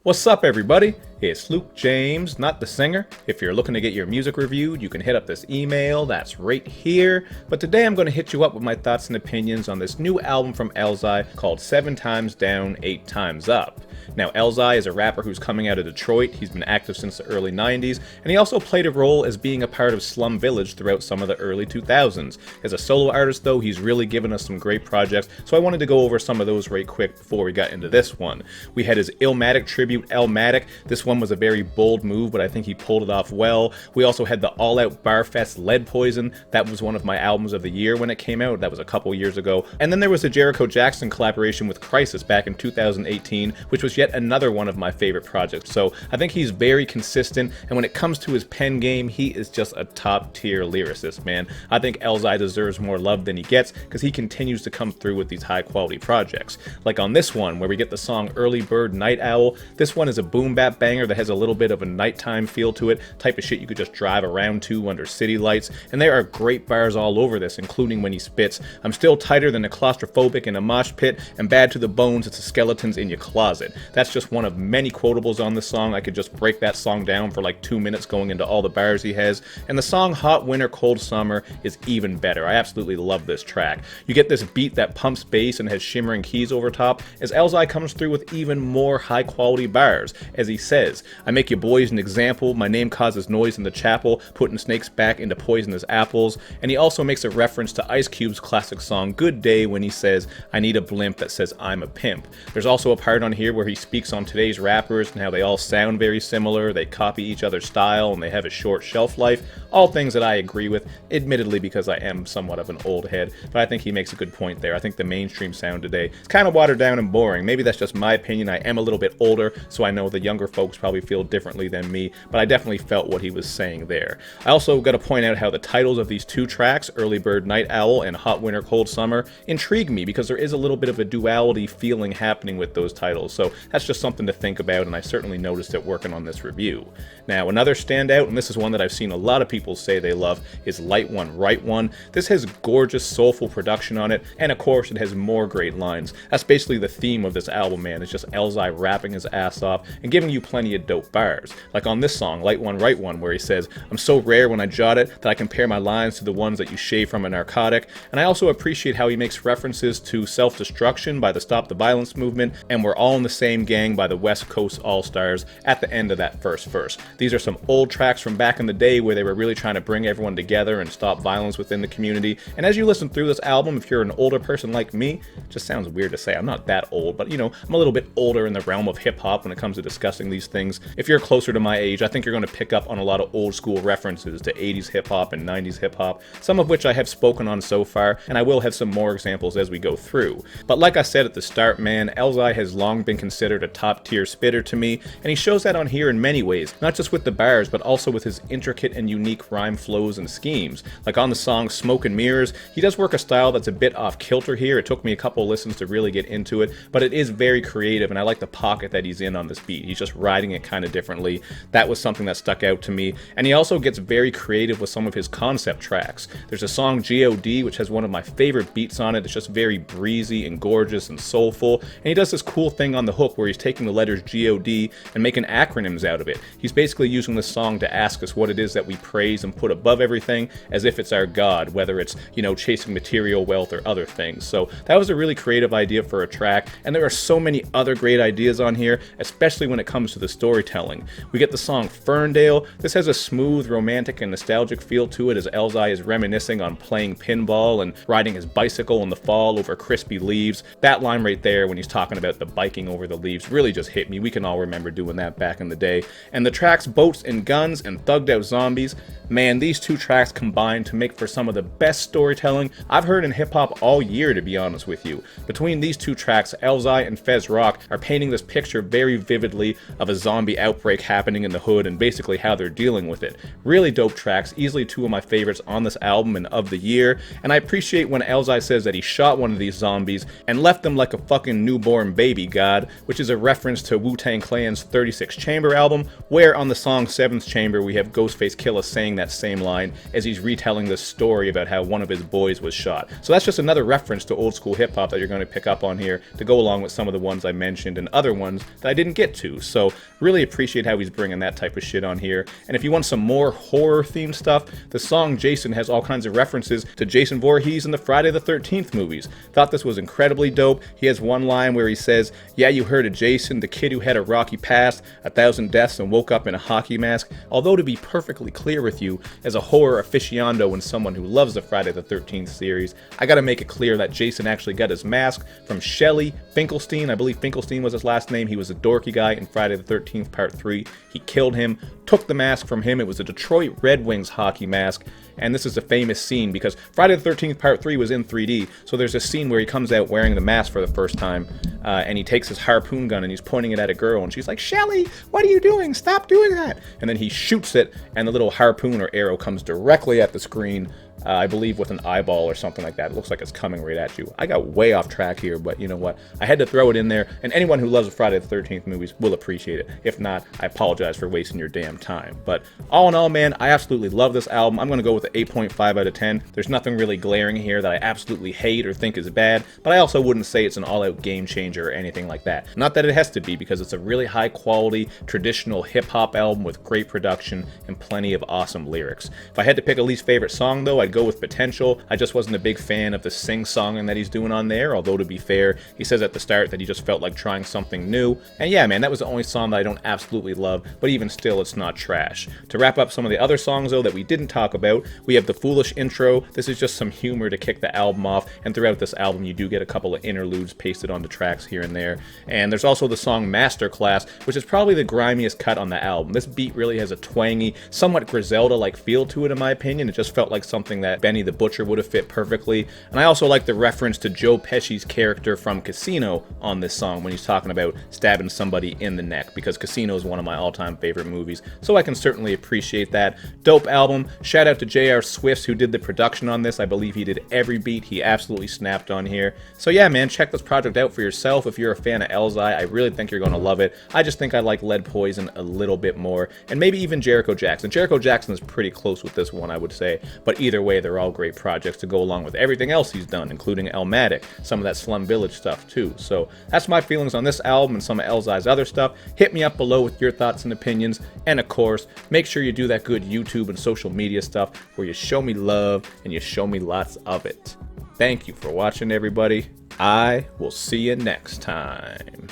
What's up, everybody? It's Luke James, not the singer. If you're looking to get your music reviewed, you can hit up this email that's right here. But today I'm going to hit you up with my thoughts and opinions on this new album from Elzhi called 7 Times Down, 8 Times Up. Now, Elzhi is a rapper who's coming out of Detroit. He's been active since the early 90s, and he also played a role as being a part of Slum Village throughout some of the early 2000s. As a solo artist, though, he's really given us some great projects, so I wanted to go over some of those right quick before we got into this one. We had his Illmatic tribute, Elmatic. This one was a very bold move, but I think he pulled it off well. We also had the all-out Barfest Lead Poison. That was one of my albums of the year when it came out. That was a couple years ago. And then there was the Jericho Jackson collaboration with Crisis back in 2018, which was yet another one of my favorite projects. So I think he's very consistent, and when it comes to his pen game, he is just a top-tier lyricist, man. I think Elzhi deserves more love than he gets because he continues to come through with these high-quality projects. Like on this one, where we get the song EarlyBird, Nightowl. This one is a boom-bap banger that has a little bit of a nighttime feel to it, type of shit you could just drive around to under city lights, and there are great bars all over this, including when he spits, "I'm still tighter than a claustrophobic in a mosh pit, and bad to the bones, it's the skeletons in your closet." That's just one of many quotables on this song. I could just break that song down for like 2 minutes going into all the bars he has, and the song Hot Winter Cold Summer is even better. I absolutely love this track. You get this beat that pumps bass and has shimmering keys over top, as Elzhi comes through with even more high quality bars, as he says, "I make you boys an example, my name causes noise in the chapel, putting snakes back into poisonous apples," and he also makes a reference to Ice Cube's classic song Good Day when he says, "I need a blimp that says I'm a pimp." There's also a part on here where he speaks on today's rappers and how they all sound very similar, they copy each other's style, and they have a short shelf life. All things that I agree with, admittedly because I am somewhat of an old head, but I think he makes a good point there. I think the mainstream sound today is kind of watered down and boring. Maybe that's just my opinion. I am a little bit older, so I know the younger folks probably feel differently than me, but I definitely felt what he was saying there. I also got to point out how the titles of these two tracks, EarlyBird Nightowl and Hot Winter Cold Summer, intrigue me because there is a little bit of a duality feeling happening with those titles, so that's just something to think about, and I certainly noticed it working on this review. Now, another standout, and this is one that I've seen a lot of people say they love, is Light One, Right One. This has gorgeous, soulful production on it, and of course, it has more great lines. That's basically the theme of this album, man. It's just Elzhi rapping his ass off and giving you plenty of dope bars. Like on this song, Light One, Right One, where he says, "I'm so rare when I jot it that I compare my lines to the ones that you shave from a narcotic." And I also appreciate how he makes references to Self-Destruction by the Stop the Violence movement, and We're All in the Same Gang by the West Coast All-Stars at the end of that first verse. These are some old tracks from back in the day where they were really trying to bring everyone together and stop violence within the community. And as you listen through this album, if you're an older person like me, it just sounds weird to say, I'm not that old, but you know, I'm a little bit older in the realm of hip-hop when it comes to discussing these things. If you're closer to my age, I think you're going to pick up on a lot of old school references to 80s hip-hop and 90s hip-hop, some of which I have spoken on so far, and I will have some more examples as we go through. But like I said at the start, man, Elzhi has long been considered a top-tier spitter to me, and he shows that on here in many ways, not just with the bars, but also with his intricate and unique rhyme flows and schemes. Like on the song Smoke and Mirrors, he does work a style that's a bit off kilter here. It took me a couple listens to really get into it, but it is very creative, and I like the pocket that he's in on this beat. He's just riding it kind of differently. That was something that stuck out to me, and he also gets very creative with some of his concept tracks. There's a song G.O.D, which has one of my favorite beats on it. It's just very breezy and gorgeous and soulful, and he does this cool thing on the hook where he's taking the letters G.O.D and making acronyms out of it. He's basically using this song to ask us what it is that we praise and put above everything, as if it's our God, whether it's, you know, chasing material wealth or other things. So that was a really creative idea for a track, and there are so many other great ideas on here, especially when it comes to the storytelling. We get the song Ferndale. This has a smooth, romantic, and nostalgic feel to it as Elzhi is reminiscing on playing pinball and riding his bicycle in the fall over crispy leaves. That line right there when he's talking about the biking over the leaves really just hit me. We can all remember doing that back in the day. And the tracks Boats and Guns and Thugged Out Zombies, man, these two tracks combine to make for some of the best storytelling I've heard in hip-hop all year, to be honest with you. Between these two tracks, Elzhi and Fez Rock are painting this picture very vividly of a zombie outbreak happening in the hood and basically how they're dealing with it. Really dope tracks, easily two of my favorites on this album and of the year, and I appreciate when Elzhi says that he shot one of these zombies and left them like a fucking newborn baby, God. which is a reference to Wu-Tang Clan's 36 Chamber album, where on the song 7th Chamber we have Ghostface Killah saying that same line as he's retelling the story about how one of his boys was shot. So that's just another reference to old school hip hop that you're going to pick up on here to go along with some of the ones I mentioned and other ones that I didn't get to. So really appreciate how he's bringing that type of shit on here. And if you want some more horror themed stuff, the song Jason has all kinds of references to Jason Voorhees in the Friday the 13th movies. Thought this was incredibly dope. He has one line where he says, "Yeah, you heard of Jason, the kid who had a rocky past, 1,000 deaths and woke up in a hockey mask." Although to be perfectly clear with you, as a horror aficionado and someone who loves the Friday the 13th series, I gotta make it clear that Jason actually got his mask from Shelley Finkelstein. I believe Finkelstein was his last name. He was a dorky guy in Friday the 13th Part 3. He killed him, took the mask from him. It was a Detroit Red Wings hockey mask. And this is a famous scene because Friday the 13th Part 3 was in 3D. So there's a scene where he comes out wearing the mask for the first time and he takes his harpoon gun and he's pointing it at a girl. And she's like, "Shelly, what are you doing? Stop doing that." And then he shoots it and the little harpoon or arrow comes directly at the screen. I believe with an eyeball or something like that. It looks like it's coming right at you. I got way off track here, but you know what? I had to throw it in there, and anyone who loves the Friday the 13th movies will appreciate it. If not, I apologize for wasting your damn time. But all in all, man, I absolutely love this album. I'm going to go with an 8.5 out of 10. There's nothing really glaring here that I absolutely hate or think is bad, but I also wouldn't say it's an all-out game changer or anything like that. Not that it has to be, because it's a really high-quality, traditional hip-hop album with great production and plenty of awesome lyrics. If I had to pick a least favorite song, though, I'd go with Potential. I just wasn't a big fan of the sing-songing that he's doing on there, although to be fair, he says at the start that he just felt like trying something new. And yeah, man, that was the only song that I don't absolutely love, but even still, it's not trash. To wrap up some of the other songs, though, that we didn't talk about, we have the Foolish intro. This is just some humor to kick the album off, and throughout this album, you do get a couple of interludes pasted onto tracks here and there. And there's also the song Masterclass, which is probably the grimiest cut on the album. This beat really has a twangy, somewhat Griselda-like feel to it, in my opinion. It just felt like something that Benny the Butcher would have fit perfectly. And I also like the reference to Joe Pesci's character from Casino on this song when he's talking about stabbing somebody in the neck, because Casino is one of my all-time favorite movies, so I can certainly appreciate that. Dope album. Shout out to JR Swiftz who did the production on this. I believe he did every beat. He absolutely snapped on here. So yeah, man, check this project out for yourself. If you're a fan of Elzhi, I really think you're going to love it. I just think I like Lead Poison a little bit more, and maybe even Jericho Jackson. Jericho Jackson is pretty close with this one, I would say, but either way, they're all great projects to go along with everything else he's done, including Elmatic, some of that Slum Village stuff too. So that's my feelings on this album and some of Elzhi's other stuff. Hit me up below with your thoughts and opinions, and of course, make sure you do that good YouTube and social media stuff where you show me love and you show me lots of it. Thank you for watching, everybody. I will see you next time.